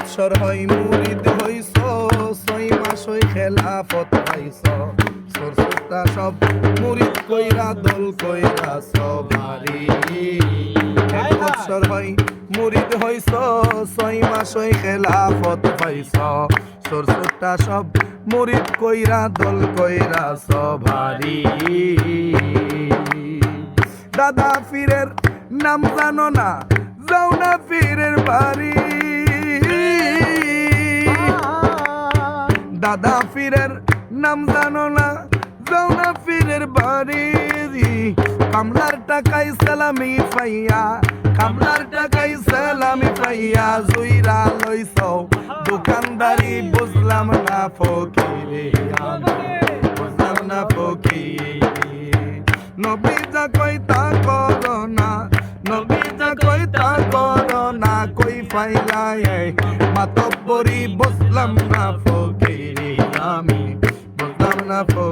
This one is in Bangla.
বৎসর হয় মুরিদ হইছ, 6 মাস হই খেলাফত পাইছ। সরসুটা সব মুরিদ কইরা দল কইরা সবারি। 1 বৎসর হয় মুরিদ হইছ, 6 মাস হই খেলাফত পাইছ। সরসুটা সব মুরিদ কইরা দল কইরা সবারি। দাদা পীরের নাম জানো না, যাও না পীরের বাড়ি। দাদা পীরের নাম জানো না, যাও না পীরের বাড়ি। কামলার টাকায় সালামি পাইয়া, কামলার টাকায় সালামি পাইয়া জুইরা লইছ দোকানদারি। বুঝলাম না ফকিরে আমি, বুঝলাম না ফকিরে। নবী যা কই তা করো না, নবী যা কই তা করো না। কই পাইলাই মাতব্বরি, বুঝলাম না ফকিরে আমি, বুঝলাম না ফকিরে।